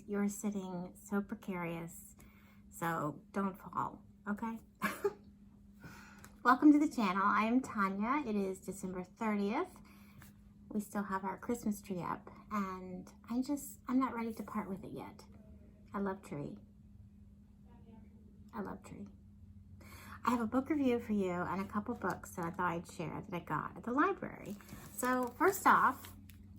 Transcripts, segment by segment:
you're sitting so precarious, so don't fall, okay? Welcome to the channel. I am Tanya. It is December 30th. We still have our Christmas tree up, and I'm not ready to part with it yet. I love tree. I love tree. I have a book review for you and a couple books that I thought I'd share that I got at the library. So first off,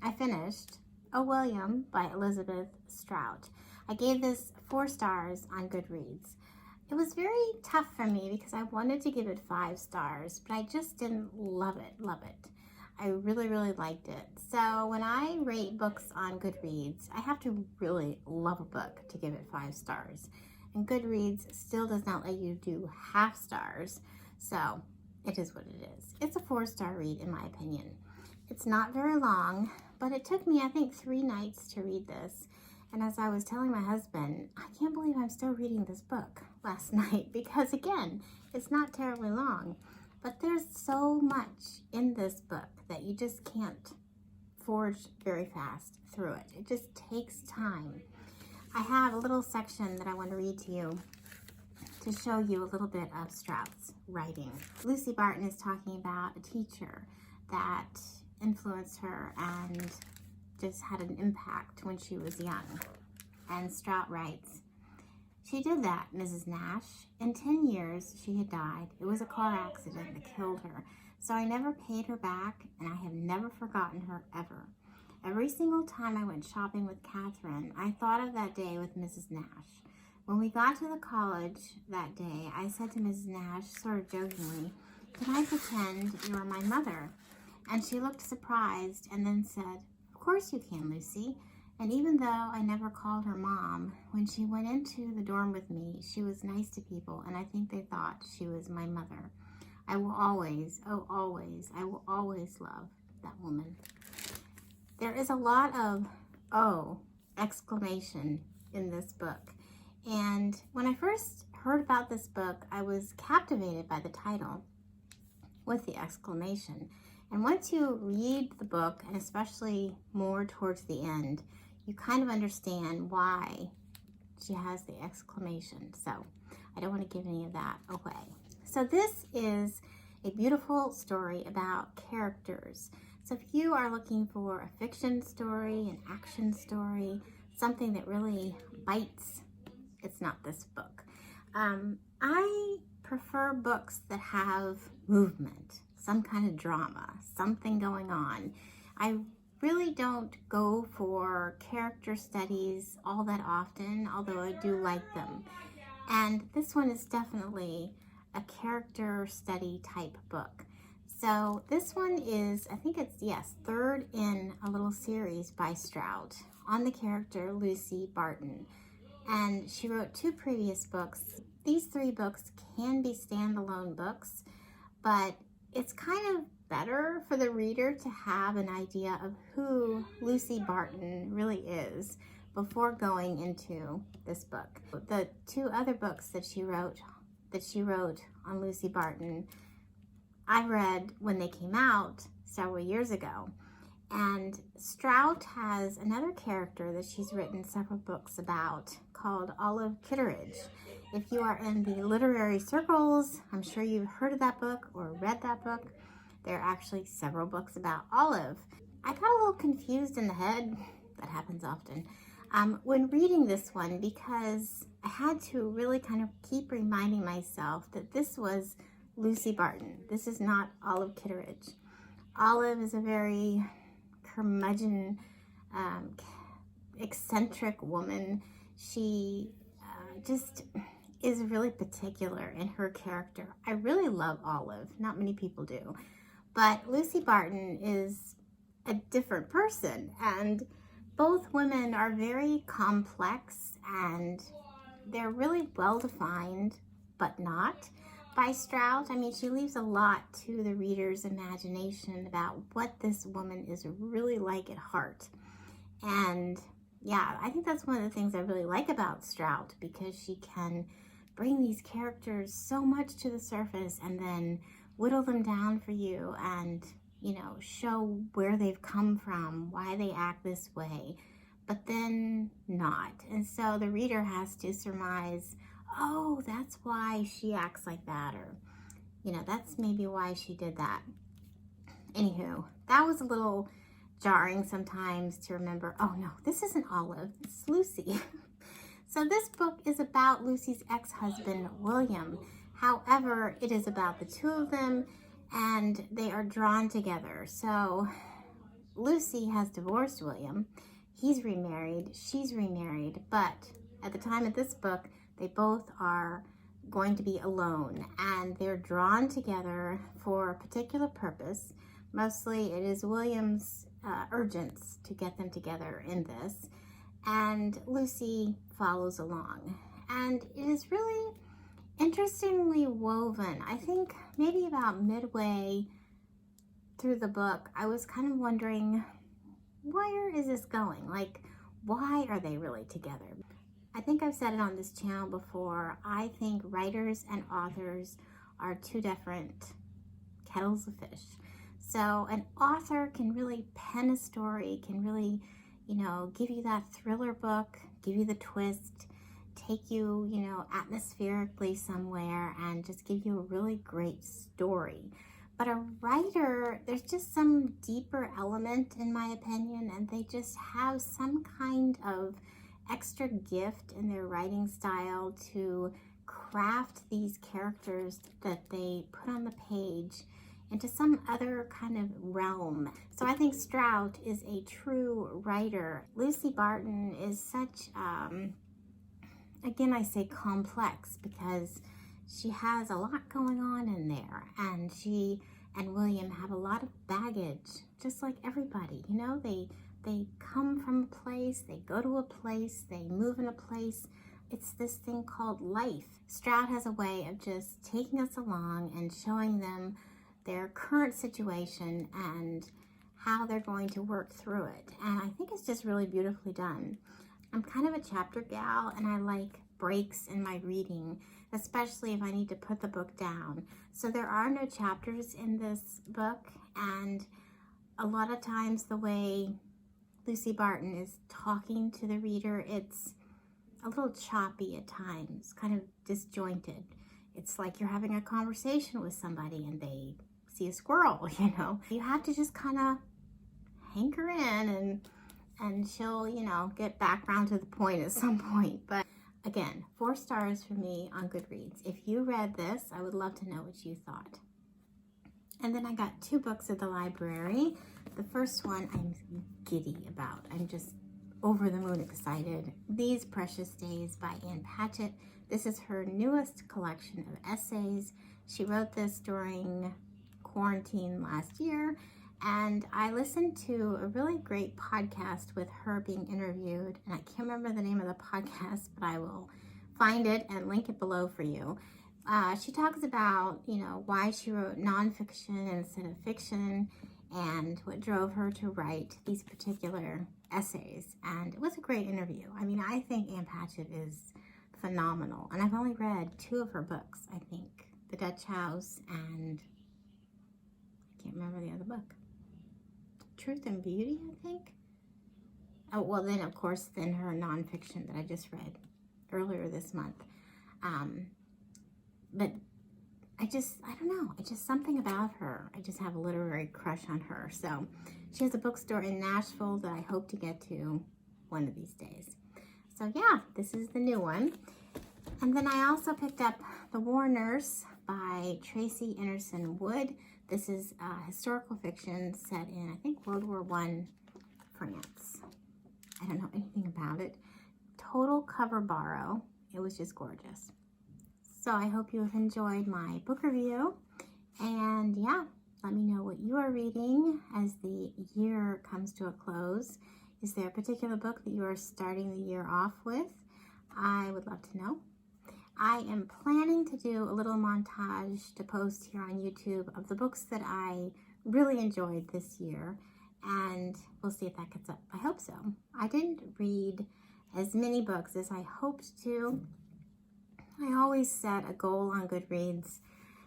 I finished Oh William by Elizabeth Strout. I gave this 4 stars on Goodreads. It was very tough for me because I wanted to give it 5 stars, but I just didn't love it. I really liked it. So when I rate books on Goodreads, I have to really love a book to give it 5 stars. And Goodreads still does not let you do half stars, so it is what it is. It's a 4-star read in my opinion. It's not very long, but it took me, I think, 3 nights to read this. And as I was telling my husband, I can't believe I'm still reading this book last night because, again, it's not terribly long. But there's so much in this book that you just can't forge very fast through it. It just takes time. I have a little section that I want to read to you to show you a little bit of Strout's writing. Lucy Barton is talking about a teacher that influenced her and just had an impact when she was young. And Strout writes, "She did that, Mrs. Nash. In 10 years, she had died. It was a car accident that killed her. So I never paid her back, and I have never forgotten her ever. Every single time I went shopping with Catherine, I thought of that day with Mrs. Nash. When we got to the college that day, I said to Mrs. Nash, sort of jokingly, 'Can I pretend you're my mother?' And she looked surprised and then said, 'Of course you can, Lucy.' And even though I never called her Mom, when she went into the dorm with me, she was nice to people, and I think they thought she was my mother. I will always, oh always, I will always love that woman." There is a lot of "oh" exclamation in this book. And when I first heard about this book, I was captivated by the title with the exclamation. And once you read the book, and especially more towards the end, you kind of understand why she has the exclamation. So I don't want to give any of that away. So this is a beautiful story about characters. So if you are looking for a fiction story, an action story, something that really bites, it's not this book. I prefer books that have movement, some kind of drama, something going on. I really don't go for character studies all that often, although I do like them. And this one is definitely a character study type book. So this one is, I think it's, yes, 3rd in a little series by Strout on the character Lucy Barton. And she wrote 2 previous books. These 3 books can be standalone books, but it's kind of better for the reader to have an idea of who Lucy Barton really is before going into this book. The 2 other books that she wrote on Lucy Barton, I read when they came out several years ago. And Strout has another character that she's written several books about called Olive Kitteridge. If you are in the literary circles, I'm sure you've heard of that book or read that book. There are actually several books about Olive. I got a little confused in the head, that happens often, when reading this one because I had to really kind of keep reminding myself that this was Lucy Barton. This is not Olive Kitteridge. Olive is a very curmudgeon, eccentric woman. She just is really particular in her character. I really love Olive. Not many people do. But Lucy Barton is a different person, and both women are very complex, and they're really well-defined, but not by Strout. I mean, she leaves a lot to the reader's imagination about what this woman is really like at heart. And yeah, I think that's one of the things I really like about Strout, because she can bring these characters so much to the surface and then whittle them down for you and, you know, show where they've come from, why they act this way. but then not. And so the reader has to surmise, oh, that's why she acts like that, or, you know, that's maybe why she did that. Anywho, that was a little jarring sometimes to remember, oh no, this isn't Olive, it's Lucy. So this book is about Lucy's ex-husband, William. However, it is about the two of them, and they are drawn together. So Lucy has divorced William. He's remarried, she's remarried, but at the time of this book, they both are going to be alone, and they're drawn together for a particular purpose. Mostly it is William's urgence to get them together in this, and Lucy follows along. And it is really interestingly woven. I think maybe about midway through the book, I was kind of wondering, where is this going? Like, why are they really together? I think I've said it on this channel before. I think writers and authors are two different kettles of fish. So an author can really pen a story, can really, you know, give you that thriller book, give you the twist, take you, you know, atmospherically somewhere, and just give you a really great story. But a writer, there's just some deeper element, in my opinion, and they just have some kind of extra gift in their writing style to craft these characters that they put on the page into some other kind of realm. So I think Strout is a true writer. Lucy Barton is such, again, I say complex, because she has a lot going on in there, and she and William have a lot of baggage, just like everybody. You know, they come from a place, they go to a place, they move in a place. It's this thing called life. Strout has a way of just taking us along and showing them their current situation and how they're going to work through it. And I think it's just really beautifully done. I'm kind of a chapter gal, and I like breaks in my reading, especially if I need to put the book down. So there are no chapters in this book, and a lot of times the way Lucy Barton is talking to the reader, it's a little choppy at times, kind of disjointed. It's like you're having a conversation with somebody and they see a squirrel, you know. You have to just kind of hanker in, and she'll, you know, get back around to the point at some point. But again, 4 stars for me on Goodreads. If you read this, I would love to know what you thought. And then I got 2 books at the library. The first one I'm giddy about. I'm just over the moon excited. These Precious Days by Patchett. This is her newest collection of essays. She wrote this during quarantine last year, and I listened to a really great podcast with her being interviewed, and I can't remember the name of the podcast, but I will find it and link it below for you. She talks about, you know, why she wrote nonfiction instead of fiction, and what drove her to write these particular essays. And it was a great interview. I mean, I think Ann Patchett is phenomenal, and I've only read 2 of her books, I think. The Dutch House, and I can't remember the other book. Truth and Beauty, I think. Oh, well, then, of course, then her nonfiction that I just read earlier this month. But I don't know. It's just something about her. I just have a literary crush on her. So she has a bookstore in Nashville that I hope to get to one of these days. So yeah, this is the new one. And then I also picked up The War Nurse by Tracy Anderson Wood. This is historical fiction set in, I think, World War I France. I don't know anything about it. Total cover borrow. It was just gorgeous. So I hope you have enjoyed my book review. And yeah, let me know what you are reading as the year comes to a close. Is there a particular book that you are starting the year off with? I would love to know. I am planning to do a little montage to post here on YouTube of the books that I really enjoyed this year, and we'll see if that gets up. I hope so. I didn't read as many books as I hoped to. I always set a goal on Goodreads,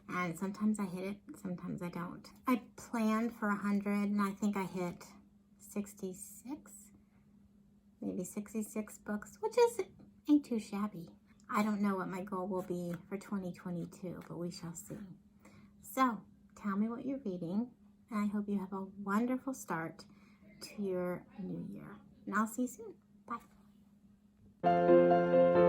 and sometimes I hit it, sometimes I don't. I planned for 100, and I think I hit 66. maybe 66 books, which ain't too shabby. I don't know what my goal will be for 2022, but we shall see. So, tell me what you're reading, and I hope you have a wonderful start to your new year. And I'll see you soon. Bye.